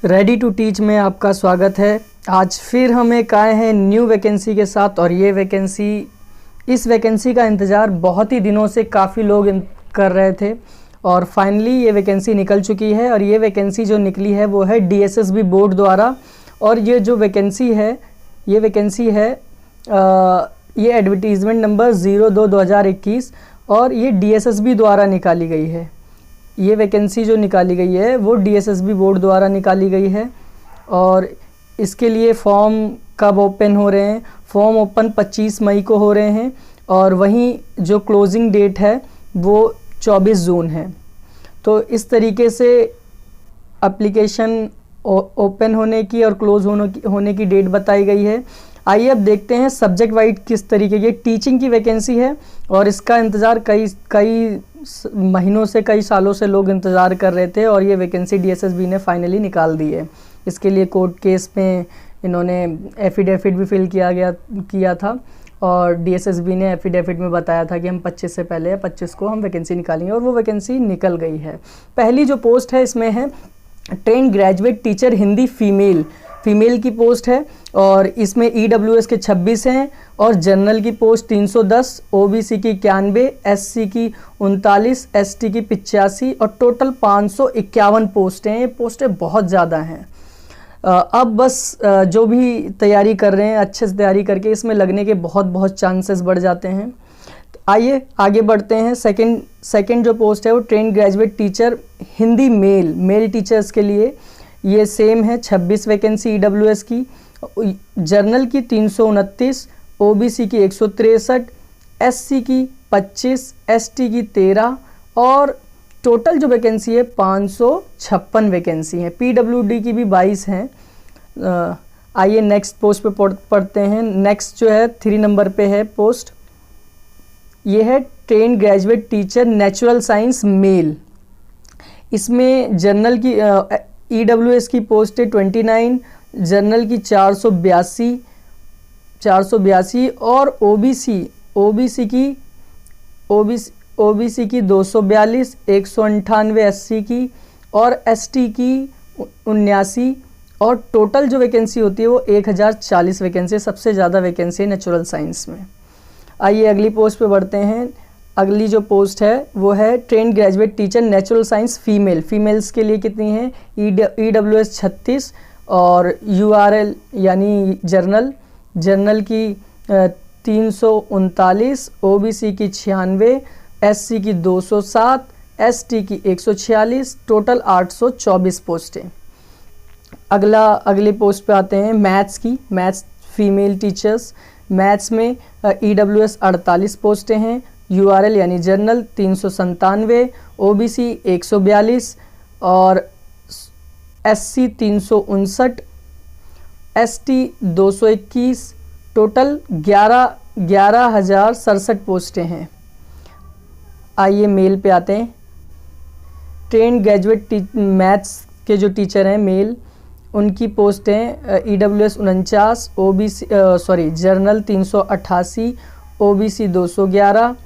Ready to teach में आपका स्वागत है। आज फिर हम एक आए हैं न्यू वैकेंसी के साथ और इस वैकेंसी का इंतज़ार बहुत ही दिनों से काफ़ी लोग कर रहे थे और फाइनली ये वैकेंसी निकल चुकी है। और ये वैकेंसी जो निकली है वो है DSSB बोर्ड द्वारा। और ये जो वैकेंसी है ये एडवर्टीज़मेंट नंबर 02/2021 और ये DSSB द्वारा निकाली गई है। ये वैकेंसी जो निकाली गई है वो DSSB बोर्ड द्वारा निकाली गई है। और इसके लिए फॉर्म कब ओपन हो रहे हैं? फॉर्म ओपन 25 मई को हो रहे हैं और वहीं जो क्लोजिंग डेट है वो 24 जून है। तो इस तरीके से एप्लीकेशन ओपन होने की और क्लोज होने की डेट बताई गई है। आइए अब देखते हैं सब्जेक्ट वाइज किस तरीके की। टीचिंग की वैकेंसी है और इसका इंतज़ार कई महीनों से, कई सालों से लोग इंतज़ार कर रहे थे और ये वैकेंसी DSSB ने फाइनली निकाल दी है। इसके लिए कोर्ट केस में इन्होंने एफिडेविट भी फिल किया था और DSSB ने एफिडेविट में बताया था कि हम 25 से पहले 25 को हम वैकेंसी निकालेंगे और वो वैकेंसी निकल गई है। पहली जो पोस्ट है इसमें है train graduate teacher Hindi female की पोस्ट है और इसमें EWS के 26 हैं और जनरल की पोस्ट 310, OBC की 91, SC की 39, ST की 85 और टोटल 551 पोस्टें हैं। ये पोस्टें बहुत ज़्यादा हैं। अब बस जो भी तैयारी कर रहे हैं अच्छे से तैयारी करके इसमें लगने के बहुत चांसेस बढ़ जाते हैं। आइए आगे बढ़ते हैं। सेकंड जो पोस्ट है वो train graduate teacher Hindi male teachers के लिए ये सेम है। 26 वैकेंसी EWS की, जर्नल की 329, OBC की 163, SC की 25, ST की 13 और टोटल जो वैकेंसी है 556 वैकेंसी है। PWD की भी 22 हैं। आइए नेक्स्ट पोस्ट पे पढ़ते हैं। नेक्स्ट जो है 3 नंबर पे है पोस्ट, ये है train graduate teacher natural science male. इसमें जनरल की EWS की पोस्ट है 29, जनरल की 482 और OBC की 242, 198 SC की और ST की 79 और टोटल जो वैकेंसी होती है वो 1040 वैकेंसी। सबसे ज़्यादा वैकेंसी है नेचुरल साइंस में। आइए अगली पोस्ट पे बढ़ते हैं। अगली जो पोस्ट है वो है train graduate teacher natural science females के लिए कितनी है? EWS 36 और URL यानी जर्नल की 339, OBC की 96, SC की 207, ST की 146, टोटल 824 पोस्टें। अगली पोस्ट पे आते हैं मैथ्स फीमेल टीचर्स। मैथ्स में EWS 48 पोस्टें हैं, URL यानी जर्नल 397, OBC 142 और SC 359, ST 221, टोटल 11,067 पोस्टें हैं। आइए मेल पे आते हैं। ट्रेन ग्रेजुएट मैथ्स के जो टीचर हैं मेल, उनकी पोस्टें EWS 49, journal 388, OBC 211,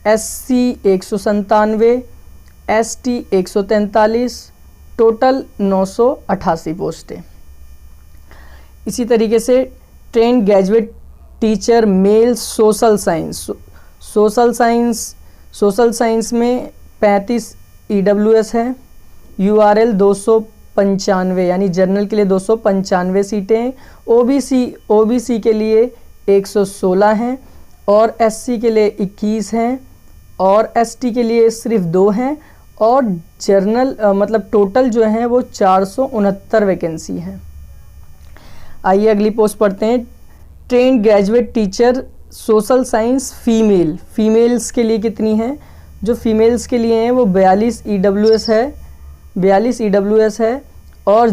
SC 197, ST 143, total 988 पोस्टें। इसी तरीके से train graduate teacher mail social science में 35 EWS है, URL 295 यानी जर्नल के लिए 295 सीटें हैं, OBC के लिए 116 हैं और SC के लिए 21 हैं और ST के लिए सिर्फ 2 हैं और जर्नल मतलब टोटल जो हैं वो 469 वैकेंसी हैं। आइए अगली पोस्ट पढ़ते हैं। Train graduate teacher social science females के लिए कितनी हैं? जो फीमेल्स के लिए हैं वो 42 EWS है और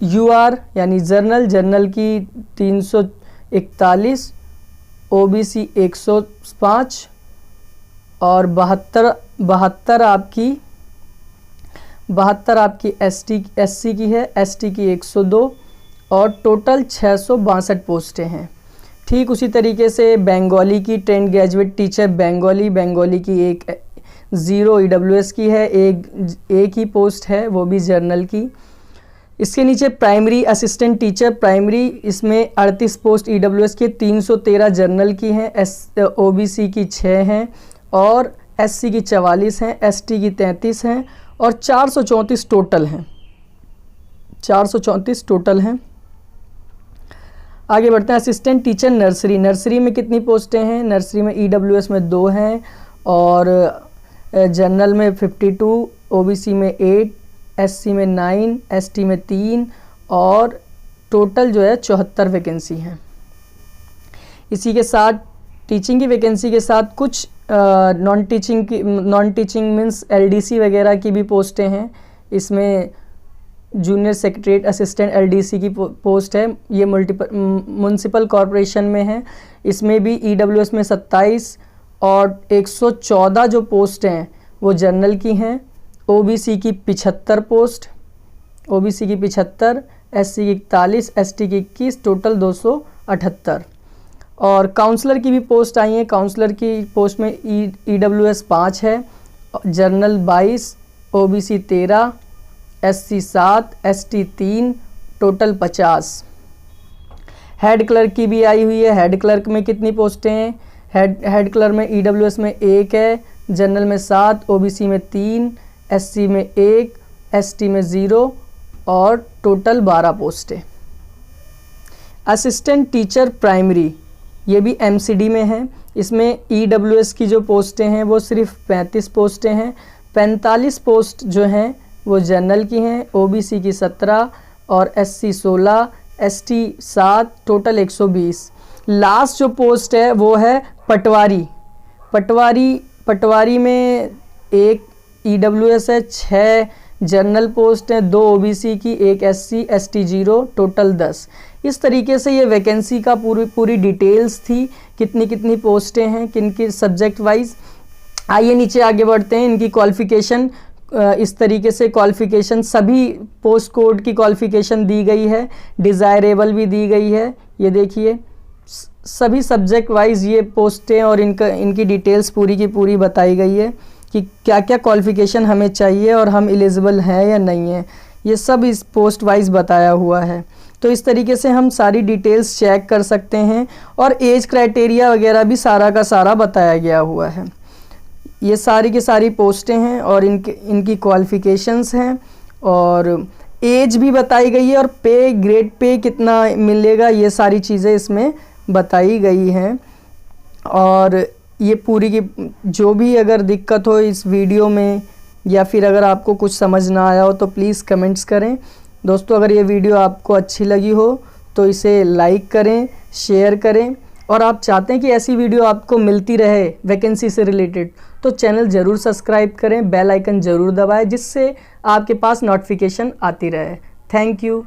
UR यानी जर्नल की 341, OBC 105 और 72 आपकी SC की है, ST की 102 और टोटल 662 पोस्टें हैं। ठीक उसी तरीके से बंगाली की ट्रेन ग्रेजुएट टीचर बंगाली की एक 0 EWS की है, एक ही पोस्ट है वो भी जर्नल की। इसके नीचे प्राइमरी असिस्टेंट टीचर प्राइमरी, इसमें 38 पोस्ट EWS के 313 जनरल की हैं, OBC की 6 हैं और SC की 44 हैं, ST की 33 हैं और 434 टोटल हैं, 434 टोटल हैं। आगे बढ़ते हैं। असिस्टेंट टीचर नर्सरी, नर्सरी में कितनी पोस्टें हैं? नर्सरी में EWS में 2 हैं और जनरल में 52, OBC में 8, SC में 9, ST में 3 और टोटल जो है 74 वैकेंसी हैं। इसी के साथ टीचिंग की वैकेंसी के साथ कुछ नॉन टीचिंग मीन्स LDC वगैरह की भी पोस्टें हैं। इसमें जूनियर सेक्रेटरीट असिस्टेंट LDC की पोस्ट है, ये म्यूनसिपल कॉरपोरेशन में है। इसमें भी EWS में 27 और 114 जो पोस्ट हैं वो जनरल की हैं। OBC की 75 पोस्ट, OBC की 75, SC की 41, ST की 21, टोटल 278। और काउंसलर की भी पोस्ट आई है। काउंसलर की पोस्ट में EWS 5 है, general 22, OBC 13, SC 7, ST 3, total 50। Head clerk की भी आई हुई है। हेड क्लर्क में कितनी पोस्टें हैं? हेड क्लर्क में EWS में 1 है, जनरल में 7, OBC में 3, SC में 1, ST में 0 और टोटल 12 पोस्टें। असिस्टेंट टीचर प्राइमरी, ये भी MCD में है। इसमें EWS की जो पोस्टें हैं वो सिर्फ 35 पोस्टें हैं। 45 पोस्ट जो हैं वो जनरल की हैं, OBC की 17 और SC 16, ST 7, टोटल 120। लास्ट जो पोस्ट है वो है पटवारी। पटवारी में 1 EWS है, 6 जनरल पोस्ट हैं, 2 OBC की, 1 SC, ST 0, टोटल 10। इस तरीके से ये वैकेंसी का पूरी डिटेल्स थी, कितनी पोस्टें हैं, किन की सब्जेक्ट वाइज। आइए नीचे आगे बढ़ते हैं। इनकी क्वालिफ़िकेशन, इस तरीके से क्वालिफ़िकेशन सभी पोस्ट कोड की क्वालिफ़िकेशन दी गई है, डिज़ायरेबल भी दी गई है। ये देखिए सभी सब्जेक्ट वाइज ये पोस्टें और इनकी डिटेल्स पूरी की पूरी बताई गई है कि क्या क्या क्वालिफ़िकेशन हमें चाहिए और हम एलिजिबल हैं या नहीं हैं, ये सब इस पोस्ट वाइज बताया हुआ है। तो इस तरीके से हम सारी डिटेल्स चेक कर सकते हैं और एज क्राइटेरिया वगैरह भी सारा का सारा बताया गया हुआ है। ये सारी की सारी पोस्टें हैं और इनकी क्वालिफ़िकेशंस हैं और एज भी बताई गई है और पे, ग्रेड पे कितना मिलेगा, ये सारी चीज़ें इसमें बताई गई हैं। और ये पूरी की जो भी अगर दिक्कत हो इस वीडियो में या फिर अगर आपको कुछ समझ ना आया हो तो प्लीज़ कमेंट्स करें। दोस्तों अगर ये वीडियो आपको अच्छी लगी हो तो इसे लाइक करें, शेयर करें और आप चाहते हैं कि ऐसी वीडियो आपको मिलती रहे वैकेंसी से रिलेटेड तो चैनल ज़रूर सब्सक्राइब करें, बेल आइकन ज़रूर दबाएं जिससे आपके पास नोटिफिकेशन आती रहे। Thank you.